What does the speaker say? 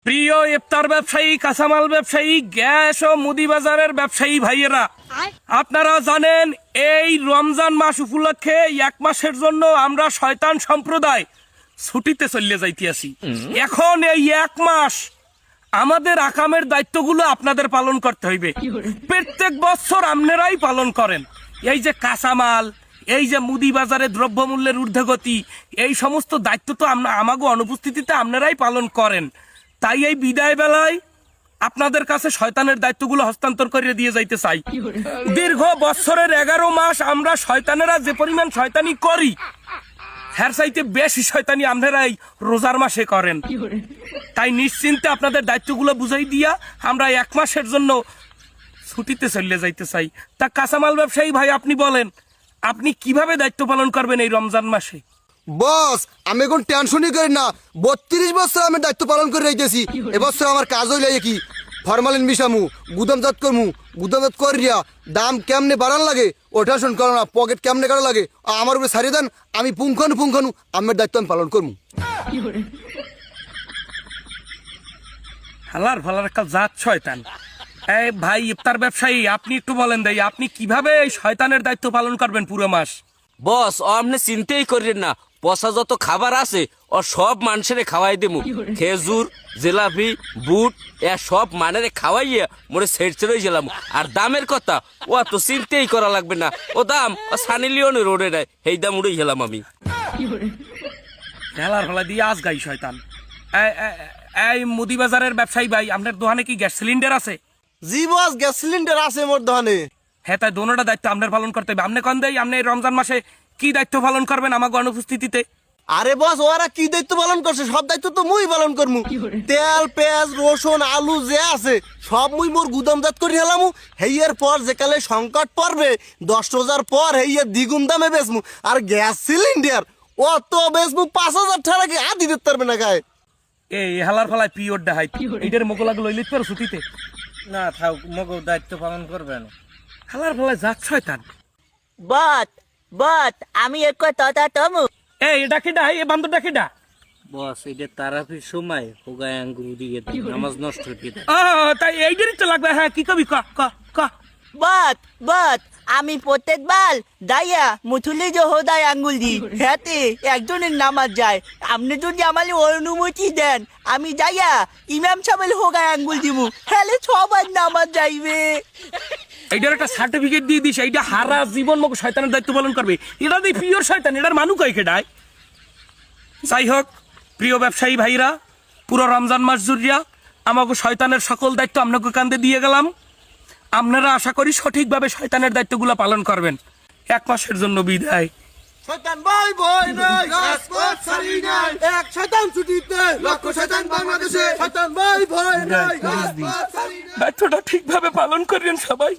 প্রিয় ইফতার ব্যবসায়ী, কাঁচামাল ব্যবসায়ী, গ্যাস ও মুদি বাজারের ব্যবসায়ী ভাইয়েরা, আপনারা জানেন এই রমজান মাস উপলক্ষে এক মাসের জন্য আমরা শয়তান সম্প্রদায় ছুটিতে চলে যাইতে আসি। এখন এই এক মাস আমাদের আকামের দায়িত্বগুলো আপনাদের পালন করতে হইবে। প্রত্যেক বছর আপনারাই পালন করেন। এই যে কাঁচামাল, এই যে মুদি বাজারে দ্রব্যমূল্যের ঊর্ধ্বগতি, এই সমস্ত দায়িত্ব তো আমাগো অনুপস্থিতিতে আপনারাই পালন করেন। তাই এই বিদায় বেলায় আপনাদের কাছে শয়তানের দায়িত্বগুলো হস্তান্তর করে দিয়ে যাইতে চাই। দীর্ঘ বছরের 11 মাস আমরা শয়তানেরা যে পরিমাণ শয়তানি করি, হ্যার চাইতে বেশি শয়তানি আপনারাই রোজার মাসে করেন। তাই নিশ্চিন্তে আপনাদের দায়িত্বগুলো বুঝাই দিয়া আমরা এক মাসের জন্য ছুটিতে চলে যাইতে চাই। তা কাঁচামাল ব্যবসায়ী ভাই, আপনি বলেন, আপনি কিভাবে দায়িত্ব পালন করবেন এই রমজান মাসে? বস, আমি এখন টেনশনই করি না। 32 বছর আমি দায়িত্ব পালন করে রেখেছি। এবছর আমার কাজ হইলে কি ফরমালিন মিশামু, গুদামজাত করমু, গুদামজাত করিয়া দাম কেমনে বাড়ান লাগে ও টেনশন করো না। পকেট কেমনে কাটা লাগে আমার উপরে ছাড়িয়ে দেন, আমি পুঙ্খানু আমার দায়িত্ব আমি পালন করমু। হালার ফালার একটা জাত শয়তান। এই ভাই ইফতার ব্যবসায়ী, আপনি একটু বলেন দেই, আপনি কিভাবে এই শয়তানের দায়িত্ব পালন করবেন পুরো মাস? বস, আপনি চিন্তাই করেন না, পচা যত খাবার আছে ও সব মানুষের খাওয়াই দেবো। খেজুর, জিলাপি, বুট এ সব মানেরে খাওয়াইয়া মোরে সেট ছেড়ে গেলাম। আর দামের কথা ও তো চিন্তাই করা লাগবে না, ও দাম সানি লিওনের রোডে নেয়, এই দাম উড়েই গেলাম আমি। হেলার ফালা দিয়ে আজ গাই শয়তান। এই মুদি বাজারের ব্যবসায়ী ভাই, আপনার দোকানে কি গ্যাস সিলিন্ডার আছে? জি বস, গ্যাস সিলিন্ডার আছে মোর দোকানে। হ্যাঁ, তাই দোনোটা দায়িত্ব আপনার পালন করতে হবে। আপনি কোন দেই, আপনি এই রমজান মাসে কি দায়িত্ব পালন করবেন আমাকে অনুপস্থিতিতে? আরে বস, ওরা কি দায়িত্ব পালন করছে সব দায়িত্ব তো মুই পালন করমু। তেল, পেঁয়াজ, রসুন, আলু যে আছে সব মুই মোর গুদামজাত করে হেলামু। হেইয়ের পর যেকালে সংকট পড়বে 10 রোজার পর হেইয়ের দ্বিগুণ দামে বেচমু। আর গ্যাস সিলিন্ডার অত বেচমু 5000 টাকা কি আদি দিতে পারবে না গায়ে। এই হালার ফালায় পিওর ডাহাই এইটার মোকলাগুলো লইলিত পারো ছুটিতে? না থাক, মগো দায়িত্ব পালন করবেন। হালার ফালায় যাক শয়তান। বট আমি এক কথা তমু। এই এটা কেডা? এই বান্দরটা কেডা? বস, এটা তারাফির সময় হোগায় আঙ্গুর দিয়ে দেয়, নামাজ নষ্ট হয়ে যায়। তাই এইটারই তো লাগবে। হ্যাঁ, কি কবি? ক ক ক বট আমি প্রত্যেকবার দাইয়া মুথুলি যে হোদায় আঙ্গুল দি হাতে একজনের নামাজ যায়। আপনি যদি আমার অনুমতি দেন, আমি যাইয়া ইমাম সাহেবের হোগায় আঙ্গুল দিমু, হেলে সবার নামাজ যাইবে। এইটার একটা সার্টিফিকেট দিয়ে দিস, এইটা হারা জীবন মক শয়তানের দায়িত্ব পালন করবে। এটা দিয়ে পিওর শয়তান, এটার মানু কয় কেডায়? যাই হোক, প্রিয় ব্যবসায়ী ভাইরা, পুরো রমজান মাস জুড়িয়া আমাকে শয়তানের সকল দায়িত্ব আপনাকে কান্দে দিয়ে গেলাম। আপনারা আশা করি সঠিকভাবে শয়তানের দায়িত্বগুলো পালন করবেন। এক মাসের জন্য বিদায়। শয়তান ভাই ভয় নাই, রাজপথ ছাড়ি নাই, এক শয়তান ছুটিতে লক্ষ শয়তান বাংলাদেশে। শয়তান ভাই ভয় নাই, রাজপথ ছাড়ি নাই। দায়িত্বটা ঠিকভাবে পালন করেন সবাই।